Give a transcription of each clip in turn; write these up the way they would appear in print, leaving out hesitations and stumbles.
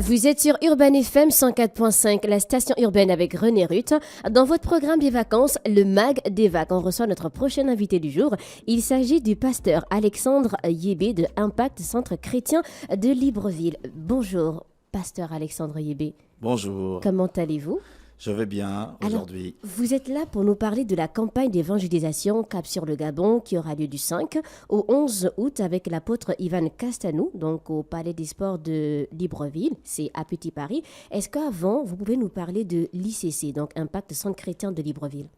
Vous êtes sur Urban FM 104.5, la station urbaine avec René Ruth. Dans votre programme des vacances, le MAG des vagues, on reçoit notre prochain invité du jour. Il s'agit du pasteur Alexandre Yébé de Impact Centre Chrétien de Libreville. Bonjour, pasteur Alexandre Yébé. Bonjour. Comment allez-vous? Je vais bien aujourd'hui. Alors, vous êtes là pour nous parler de la campagne d'évangélisation Cap sur le Gabon qui aura lieu du 5 au 11 août avec l'apôtre Ivan Castanou, donc au Palais des Sports de Libreville, c'est à Petit Paris. Est-ce qu'avant, vous pouvez nous parler de l'ICC, donc Impact Centre Chrétien de Libreville?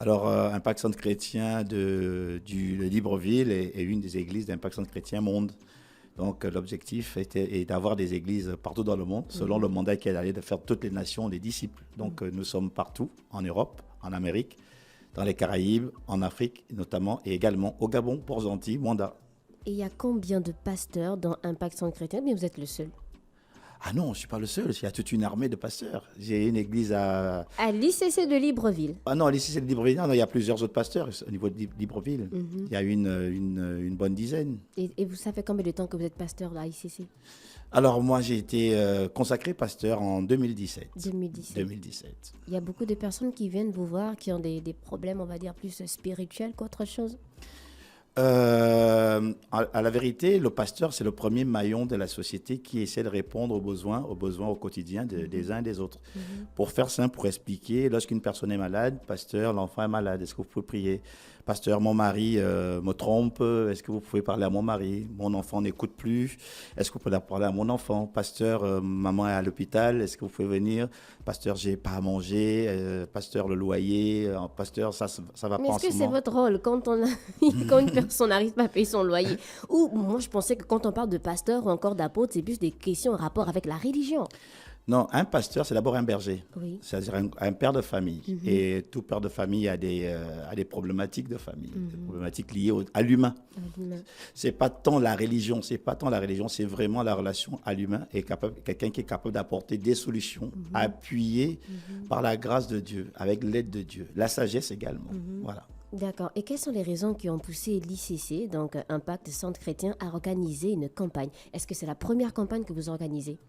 Alors, Impact Centre Chrétien de Libreville est une des églises d'Impact Centre Chrétien Monde. Donc, l'objectif est d'avoir des églises partout dans le monde, selon le mandat qui est d'aller de faire toutes les nations des disciples. Donc, nous sommes partout, en Europe, en Amérique, dans les Caraïbes, en Afrique notamment, et également au Gabon, Port-Gentil, Mwanda. Et il y a combien de pasteurs dans Impact Centre Chrétien? Mais vous êtes le seul. Ah non, je ne suis pas le seul, il y a toute une armée de pasteurs. J'ai une église à... À l'ICC de Libreville. Ah non, l'ICC de Libreville, non, il y a plusieurs autres pasteurs au niveau de Libreville. Il y a une bonne dizaine. Et vous savez combien de temps que vous êtes pasteur là, à l'ICC? Alors moi, j'ai été consacré pasteur en 2017. 2017. Il y a beaucoup de personnes qui viennent vous voir, qui ont des problèmes, on va dire, plus spirituels qu'autre chose. À la vérité, le pasteur, c'est le premier maillon de la société qui essaie de répondre aux besoins au quotidien des uns et des autres. Pour faire simple, pour expliquer, lorsqu'une personne est malade, pasteur, l'enfant est malade, est-ce que vous pouvez prier? Pasteur, mon mari me trompe, est-ce que vous pouvez parler à mon mari? Mon enfant n'écoute plus, est-ce que vous pouvez parler à mon enfant? Pasteur, maman est à l'hôpital, est-ce que vous pouvez venir? Pasteur, j'ai pas à manger, pasteur, le loyer, pasteur, ça va Mais pas en est-ce ce que c'est moment. votre rôle quand quand une personne n'arrive pas à payer son loyer? Ou moi, je pensais que quand on parle de pasteur ou encore d'apôtre, c'est plus des questions en rapport avec la religion. Non, un pasteur, c'est d'abord un berger, Oui. c'est-à-dire un père de famille. Et tout père de famille a des problématiques de famille, des problématiques liées à l'humain. C'est pas tant la religion, c'est vraiment la relation à l'humain et quelqu'un qui est capable d'apporter des solutions appuyées par la grâce de Dieu, avec l'aide de Dieu, la sagesse également. Voilà. D'accord. Et quelles sont les raisons qui ont poussé l'ICC, donc Impact Centre Chrétien, à organiser une campagne? Est-ce que c'est la première campagne que vous organisez?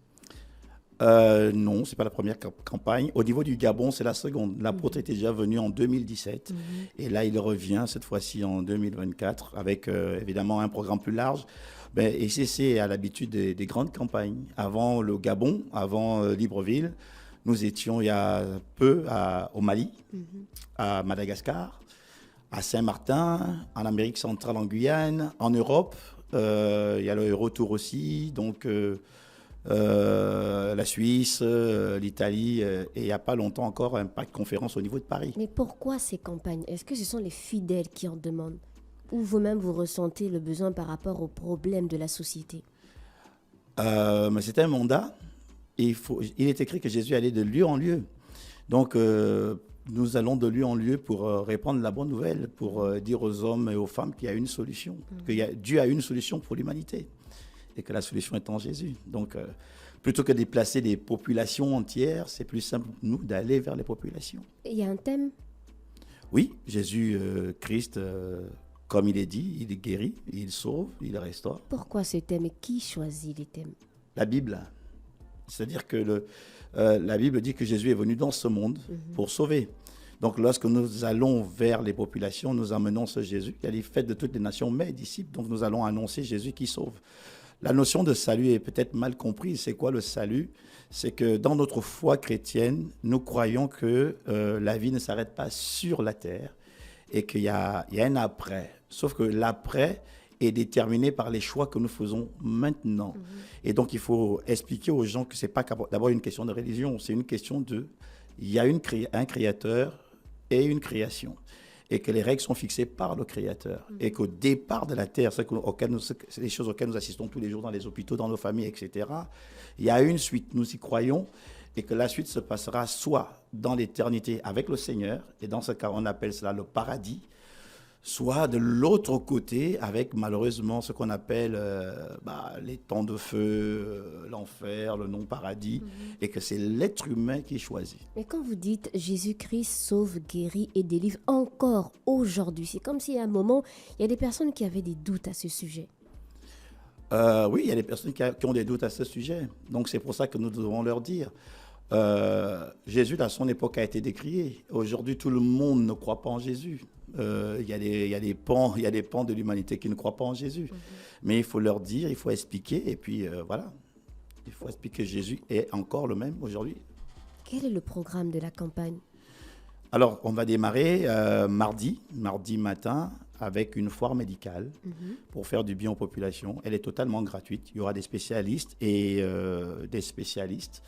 Non, ce n'est pas la première campagne. Au niveau du Gabon, c'est la seconde. L'apôtre était déjà venu en 2017 et là, il revient cette fois-ci en 2024 avec évidemment un programme plus large. ICC a l'habitude des grandes campagnes. Avant le Gabon, avant Libreville, nous étions il y a peu au Mali, à Madagascar, à Saint-Martin, en Amérique centrale, en Guyane, en Europe. Il y a le retour aussi, donc... la Suisse, l'Italie, et il n'y a pas longtemps encore Impact Conférence au niveau de Paris. Mais pourquoi ces campagnes? Est-ce que ce sont les fidèles qui en demandent? Ou vous-même, vous ressentez le besoin par rapport aux problèmes de la société? Mais c'était un mandat. Il est écrit que Jésus allait de lieu en lieu. Donc, nous allons de lieu en lieu pour répandre la bonne nouvelle, pour dire aux hommes et aux femmes qu'il y a une solution, que Dieu a une solution pour l'humanité. Et que la solution est en Jésus. Donc, plutôt que de déplacer des populations entières, c'est plus simple, nous, d'aller vers les populations. Il y a un thème? Oui, Jésus, Christ, comme il est dit, il guérit, il sauve, il restaure. Pourquoi ce thème et qui choisit les thèmes? La Bible. C'est-à-dire que la Bible dit que Jésus est venu dans ce monde pour sauver. Donc, lorsque nous allons vers les populations, nous amenons ce Jésus. Il a dit, faites de toutes les nations mes disciples. Donc, nous allons annoncer Jésus qui sauve. La notion de salut est peut-être mal comprise. C'est quoi le salut? C'est que dans notre foi chrétienne, nous croyons que la vie ne s'arrête pas sur la terre et qu'il y a un après. Sauf que l'après est déterminé par les choix que nous faisons maintenant. Et donc, il faut expliquer aux gens que ce n'est pas d'abord une question de religion, c'est une question de... Il y a un créateur et une création. Et que les règles sont fixées par le Créateur. Et qu'au départ de la Terre, c'est les choses auxquelles nous assistons tous les jours dans les hôpitaux, dans nos familles, etc., il y a une suite, nous y croyons, et que la suite se passera soit dans l'éternité avec le Seigneur, et dans ce cas, on appelle cela le paradis, soit de l'autre côté avec malheureusement ce qu'on appelle les temps de feu, l'enfer, le non-paradis, et que c'est l'être humain qui choisit. Mais quand vous dites Jésus-Christ sauve, guérit et délivre encore aujourd'hui, c'est comme s'il y a un moment, il y a des personnes qui avaient des doutes à ce sujet. Oui, il y a des personnes qui ont des doutes à ce sujet. Donc c'est pour ça que nous devons leur dire. Jésus, à son époque, a été décrié. Aujourd'hui, tout le monde ne croit pas en Jésus. Il y a des pans de l'humanité qui ne croient pas en Jésus. Mais il faut leur dire, il faut expliquer. Et puis voilà, il faut expliquer que Jésus est encore le même aujourd'hui. Quel est le programme de la campagne? Alors, on va démarrer mardi matin, avec une foire médicale pour faire du bien aux populations. Elle est totalement gratuite. Il y aura des spécialistes et des spécialistes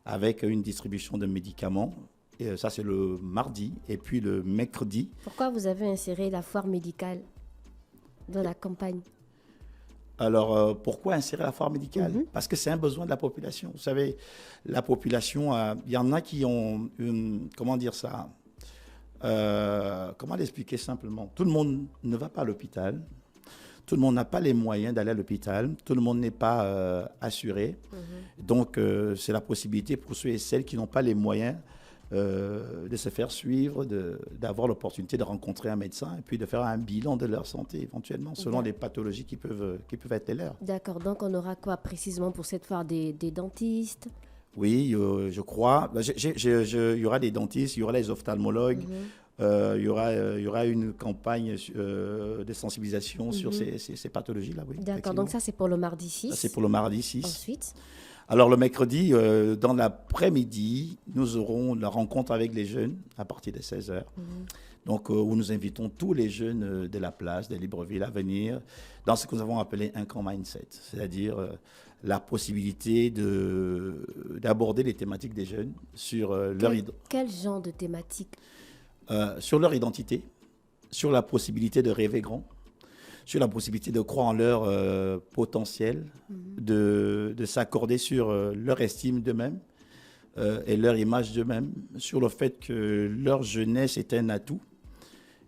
avec une distribution de médicaments. Et ça, c'est le mardi. Et puis le mercredi. Pourquoi vous avez inséré la foire médicale dans la campagne? Alors, pourquoi insérer la foire médicale? Parce que c'est un besoin de la population. Vous savez, la population, il y en a qui ont une... Comment dire ça? Comment l'expliquer simplement? Tout le monde ne va pas à l'hôpital. Tout le monde n'a pas les moyens d'aller à l'hôpital. Tout le monde n'est pas assuré. Donc, c'est la possibilité pour ceux et celles qui n'ont pas les moyens de se faire suivre, d'avoir l'opportunité de rencontrer un médecin et puis de faire un bilan de leur santé, éventuellement, selon les pathologies qui peuvent être les leurs. D'accord. Donc, on aura quoi précisément pour cette foire? Des dentistes? Oui, je crois. Il y aura des dentistes, il y aura les ophtalmologues, il y aura une campagne de sensibilisation sur ces pathologies-là. Oui, d'accord, donc ça c'est pour le mardi 6. Ça, c'est pour le mardi 6. Ensuite? Alors le mercredi, dans l'après-midi, nous aurons la rencontre avec les jeunes à partir de 16h. Donc, où nous invitons tous les jeunes de la place, de Libreville, à venir dans ce que nous avons appelé un camp mindset, c'est-à-dire la possibilité d'aborder les thématiques des jeunes sur quel genre de thématiques? Sur leur identité, sur la possibilité de rêver grand, sur la possibilité de croire en leur potentiel, de s'accorder sur leur estime d'eux-mêmes et leur image d'eux-mêmes, sur le fait que leur jeunesse est un atout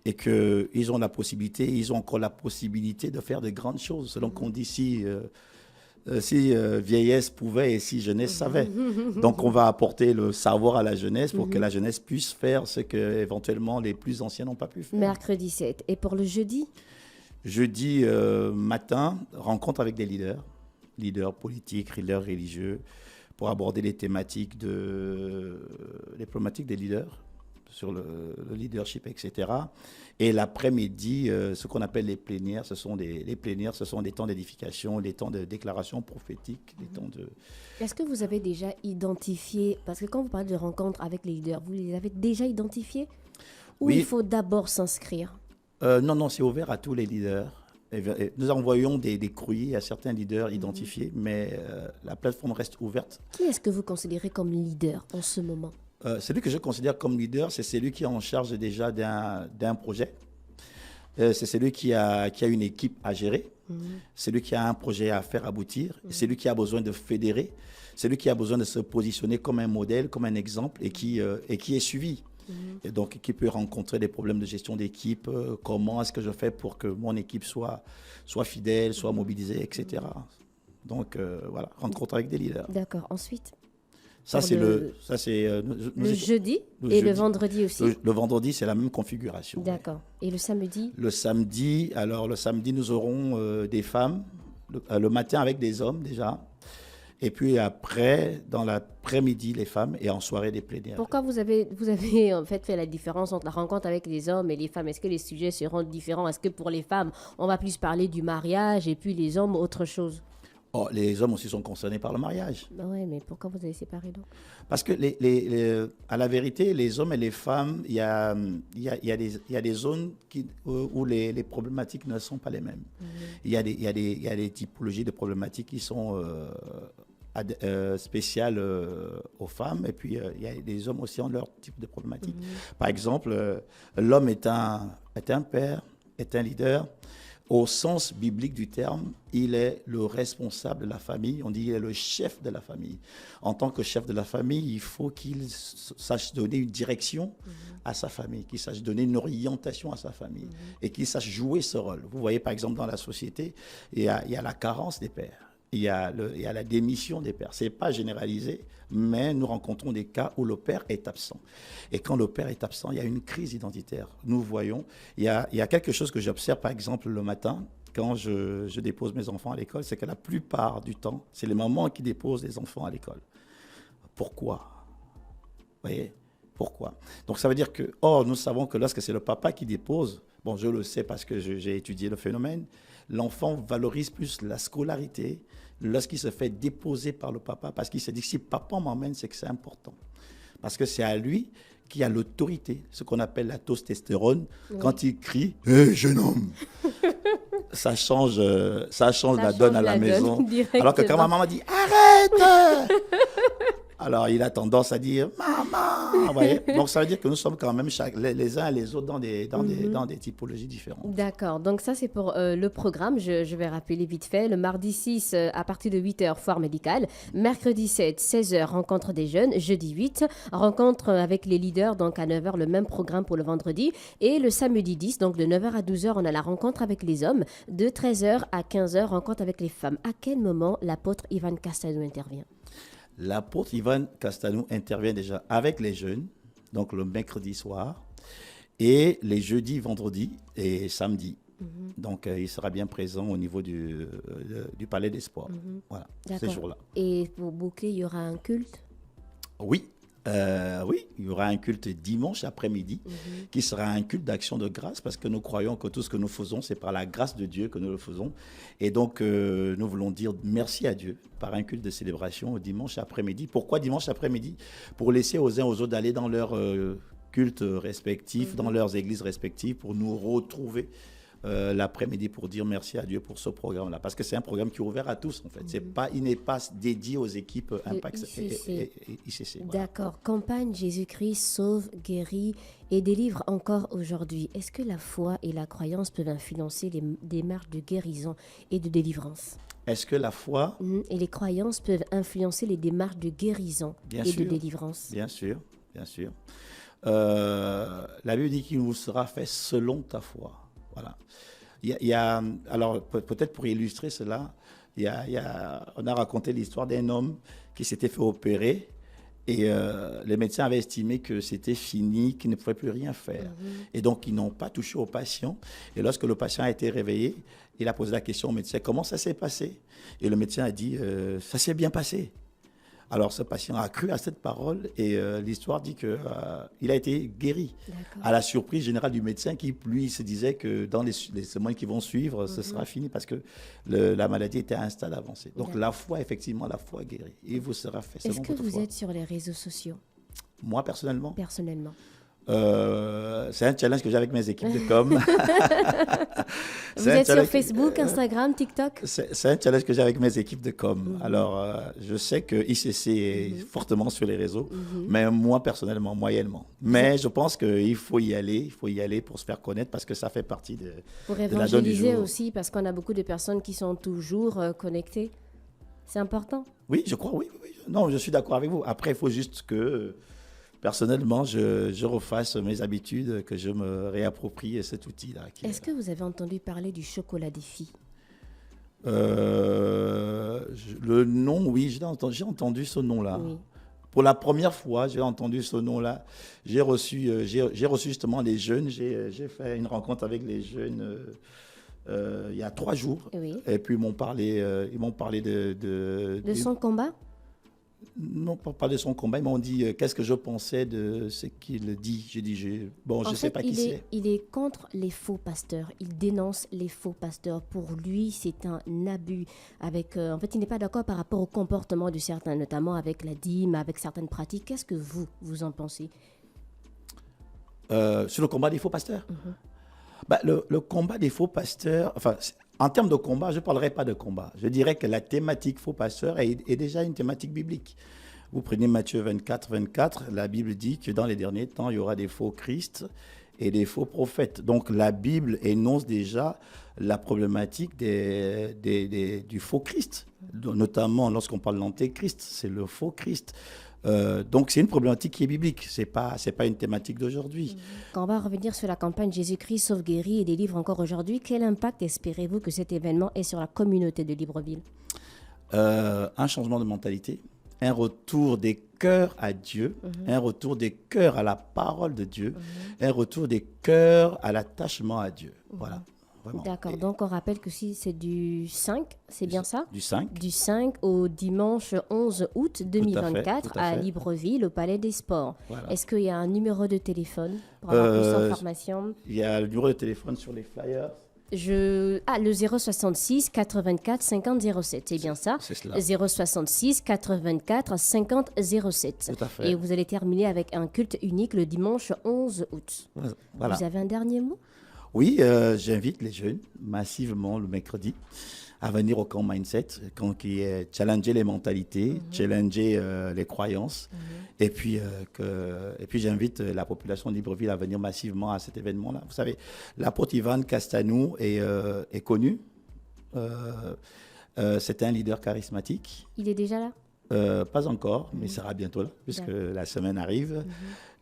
et qu'ils ont la possibilité, ils ont encore la possibilité de faire de grandes choses. Selon qu'on dit si vieillesse pouvait et si jeunesse savait. Donc on va apporter le savoir à la jeunesse pour que la jeunesse puisse faire ce que éventuellement les plus anciens n'ont pas pu faire. Mercredi 7. Et pour le jeudi? Jeudi matin, rencontre avec des leaders politiques, leaders religieux, pour aborder les thématiques les problématiques des leaders, sur le leadership, etc. Et l'après-midi, ce qu'on appelle les plénières, ce sont des temps d'édification, des temps de déclaration prophétique, des temps de... Est-ce que vous avez déjà identifié, parce que quand vous parlez de rencontres avec les leaders, vous les avez déjà identifiés? Ou oui. Il faut d'abord s'inscrire? Non, c'est ouvert à tous les leaders. Nous envoyons des courriers à certains leaders identifiés, mais la plateforme reste ouverte. Qui est-ce que vous considérez comme leader en ce moment? Celui que je considère comme leader, c'est celui qui est en charge déjà d'un projet. C'est celui qui a une équipe à gérer. Celui qui a un projet à faire aboutir. Celui qui a besoin de fédérer. Celui qui a besoin de se positionner comme un modèle, comme un exemple et qui est suivi. Et donc, qui peut rencontrer des problèmes de gestion d'équipe. Comment est-ce que je fais pour que mon équipe soit fidèle, soit mobilisée, etc. Donc, voilà, rencontre avec des leaders. D'accord. Ensuite? Ça, c'est le jeudi et le vendredi aussi. Le vendredi, c'est la même configuration. D'accord. Ouais. Et le samedi? Le samedi, nous aurons des femmes, le matin avec des hommes déjà. Et puis après, dans l'après-midi, les femmes, et en soirée, des plénières. Pourquoi vous avez en fait fait la différence entre la rencontre avec les hommes et les femmes? Est-ce que les sujets seront différents? Est-ce que pour les femmes, on va plus parler du mariage et puis les hommes, autre chose? Oh, les hommes aussi sont concernés par le mariage. Ben oui, mais pourquoi vous avez séparé donc? Parce que, à la vérité, les hommes et les femmes, il y a des zones où les problématiques ne sont pas les mêmes. Il y a des typologies de problématiques qui sont spéciales aux femmes, et puis il y a des hommes aussi ont leur type de problématiques. Par exemple, l'homme est un père, est un leader. Au sens biblique du terme, il est le responsable de la famille. On dit qu'il est le chef de la famille. En tant que chef de la famille, il faut qu'il sache donner une direction à sa famille, qu'il sache donner une orientation à sa famille et qu'il sache jouer ce rôle. Vous voyez, par exemple, dans la société, il y a la carence des pères. Il y a la démission des pères. Ce n'est pas généralisé, mais nous rencontrons des cas où le père est absent. Et quand le père est absent, il y a une crise identitaire. Nous voyons, il y a quelque chose que j'observe, par exemple, le matin. quand je dépose mes enfants à l'école, c'est que la plupart du temps, c'est les mamans qui déposent les enfants à l'école. Pourquoi? Vous voyez? Pourquoi? Donc ça veut dire que, or, nous savons que lorsque c'est le papa qui dépose, bon, je le sais parce que j'ai étudié le phénomène, l'enfant valorise plus la scolarité lorsqu'il se fait déposer par le papa, parce qu'il se dit, si papa m'emmène, c'est que c'est important. Parce que c'est à lui qui a l'autorité, ce qu'on appelle la testostérone. Oui. Quand il crie « Hé, jeune homme !» ça change la donne à la maison. Alors que quand ma maman dit « Arrête !» alors il a tendance à dire « Maman !» Vous voyez? Donc ça veut dire que nous sommes quand même les uns et les autres dans des typologies différentes. D'accord, donc ça c'est pour le programme, je vais rappeler vite fait. Le mardi 6, à partir de 8h, foire médicale. Mercredi 7, 16h, rencontre des jeunes. Jeudi 8, rencontre avec les leaders, donc à 9h, le même programme pour le vendredi. Et le samedi 10, donc de 9h à 12h, on a la rencontre avec les hommes. De 13h à 15h, rencontre avec les femmes. À quel moment l'apôtre Ivan Castalou intervient? L'apôtre Ivan Castalou intervient déjà avec les jeunes, donc le mercredi soir, et les jeudis, vendredis et samedis. Donc, il sera bien présent au niveau du Palais des Sports. Voilà, ces jours-là. Et pour boucler, il y aura un culte? Oui, il y aura un culte dimanche après-midi qui sera un culte d'action de grâce parce que nous croyons que tout ce que nous faisons, c'est par la grâce de Dieu que nous le faisons. Et donc, nous voulons dire merci à Dieu par un culte de célébration dimanche après-midi. Pourquoi dimanche après-midi? Pour laisser aux uns aux autres d'aller dans leurs cultes respectifs, dans leurs églises respectives, pour nous retrouver l'après-midi pour dire merci à Dieu pour ce programme-là. Parce que c'est un programme qui est ouvert à tous, en fait. Il n'est pas dédié aux équipes Impact et ICC. Voilà. D'accord. Campagne Jésus-Christ sauve, guérit et délivre encore aujourd'hui. Est-ce que la foi et la croyance peuvent influencer les démarches de guérison et de délivrance? Est-ce que la foi et les croyances peuvent influencer les démarches de guérison de délivrance? Bien sûr, bien sûr. La Bible dit qu'il vous sera fait selon ta foi. Voilà. Alors, peut-être pour illustrer cela, on a raconté l'histoire d'un homme qui s'était fait opérer et les médecins avaient estimé que c'était fini, qu'il ne pouvait plus rien faire. Et donc, ils n'ont pas touché au patient. Et lorsque le patient a été réveillé, il a posé la question au médecin, comment ça s'est passé? Et le médecin a dit, ça s'est bien passé. Alors, ce patient a cru à cette parole et l'histoire dit qu'il a été guéri. À la surprise générale du médecin qui, lui, se disait que dans les semaines qui vont suivre, ce sera fini parce que la maladie était à un stade avancé. Donc, la foi, effectivement, la foi guérit. Et vous sera fait selon votre foi. Est-ce que vous êtes sur les réseaux sociaux? Moi, personnellement? Personnellement. C'est un challenge que j'ai avec mes équipes de com. Vous êtes sur Facebook, Instagram, TikTok? C'est un challenge que j'ai avec mes équipes de com. Alors, je sais que ICC est fortement sur les réseaux, mais moi, personnellement, moyennement. Mais je pense qu'il faut y aller pour se faire connaître parce que ça fait partie de la donne du jour. Pour évangéliser aussi, parce qu'on a beaucoup de personnes qui sont toujours connectées. C'est important? Oui, je crois, oui. Non, je suis d'accord avec vous. Après, il faut juste que... Personnellement, je refasse mes habitudes, que je me réapproprie cet outil-là. Est-ce que vous avez entendu parler du chocolat des filles? Le nom, oui, j'ai entendu ce nom-là. Oui. Pour la première fois, j'ai entendu ce nom-là. J'ai reçu justement les jeunes. J'ai fait une rencontre avec les jeunes il y a 3 jours. Oui. Et puis ils m'ont parlé de son combat? Non, pas de son combat. Ils m'ont dit qu'est-ce que je pensais de ce qu'il dit. J'ai dit, je ne sais pas qui c'est. Il est contre les faux pasteurs. Il dénonce les faux pasteurs. Pour lui, c'est un abus. En fait, il n'est pas d'accord par rapport au comportement de certains, notamment avec la dîme, avec certaines pratiques. Qu'est-ce que vous en pensez? Sur le combat des faux pasteurs? Le combat des faux pasteurs... Enfin, en termes de combat, je ne parlerai pas de combat. Je dirais que la thématique faux pasteur est déjà une thématique biblique. Vous prenez Matthieu 24, 24, la Bible dit que dans les derniers temps, il y aura des faux Christ et des faux prophètes. Donc la Bible énonce déjà la problématique du faux Christ, notamment lorsqu'on parle de l'antéchrist, c'est le faux Christ. Donc c'est une problématique qui est biblique, c'est pas une thématique d'aujourd'hui. Quand on va revenir sur la campagne Jésus-Christ sauve, guérit et délivre encore aujourd'hui, quel impact espérez-vous que cet événement ait sur la communauté de Libreville? Un changement de mentalité, un retour des cœurs à Dieu, un retour des cœurs à la parole de Dieu, un retour des cœurs à l'attachement à Dieu. Voilà. vraiment. D'accord, donc on rappelle que si c'est du 5, c'est bien ça? Du 5. Du 5 au dimanche 11 août 2024 tout à à fait. Libreville, au Palais des Sports. Voilà. Est-ce qu'il y a un numéro de téléphone pour avoir plus d'informations? Il y a le numéro de téléphone sur les flyers. Le 066 84 50 07, c'est bien ça? C'est cela. 066 84 50 07. Tout à fait. Et vous allez terminer avec un culte unique le dimanche 11 août. Voilà. Vous avez un dernier mot? Oui, j'invite les jeunes massivement le mercredi à venir au camp Mindset, camp qui est challenger les mentalités, challenger les croyances. Et puis j'invite la population de Libreville à venir massivement à cet événement-là. Vous savez, l'apôtre Ivan Castanou est connu. C'était un leader charismatique. Il est déjà là? Pas encore, mais il sera bientôt là, puisque la semaine arrive.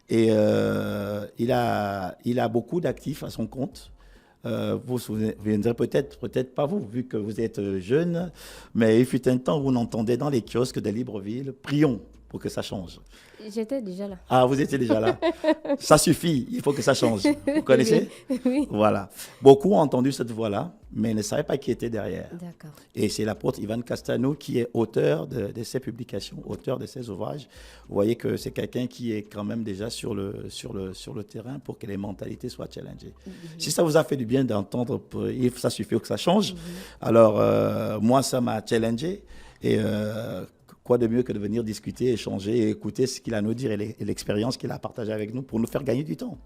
Et il a beaucoup d'actifs à son compte. Vous vous souviendrez peut-être pas vous, vu que vous êtes jeune, mais il fut un temps où on entendait dans les kiosques de Libreville, prions pour que ça change. J'étais déjà là. Ah, vous étiez déjà là. Ça suffit, il faut que ça change. Vous connaissez? Oui. Voilà. Beaucoup ont entendu cette voix-là, mais ne savaient pas qui était derrière. D'accord. Et c'est l'apôtre Ivan Castanou qui est auteur de ces publications, auteur de ces ouvrages. Vous voyez que c'est quelqu'un qui est quand même déjà sur le terrain pour que les mentalités soient challengées. Si ça vous a fait du bien d'entendre, ça suffit que ça change. Alors, moi, ça m'a challengé. Et quoi de mieux que de venir discuter, échanger et écouter ce qu'il a à nous dire et l'expérience qu'il a partagée avec nous pour nous faire gagner du temps.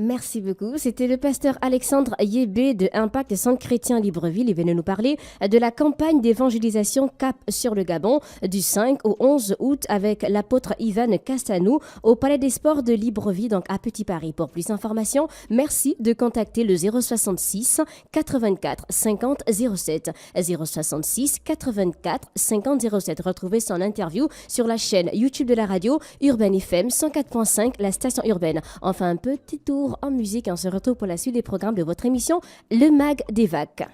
Merci beaucoup. C'était le pasteur Alexandre Yébé de Impact Centre Chrétien Libreville. Il venait nous parler de la campagne d'évangélisation Cap sur le Gabon du 5 au 11 août avec l'apôtre Ivan Castanou au Palais des Sports de Libreville, donc à Petit Paris. Pour plus d'informations, merci de contacter le 066 84 50 07. 066 84 50 07. Retrouvez son interview sur la chaîne YouTube de la radio Urbaine FM 104.5, la station urbaine. Enfin, un petit tour en musique. On se retrouve pour la suite des programmes de votre émission Le Mag des Vagues.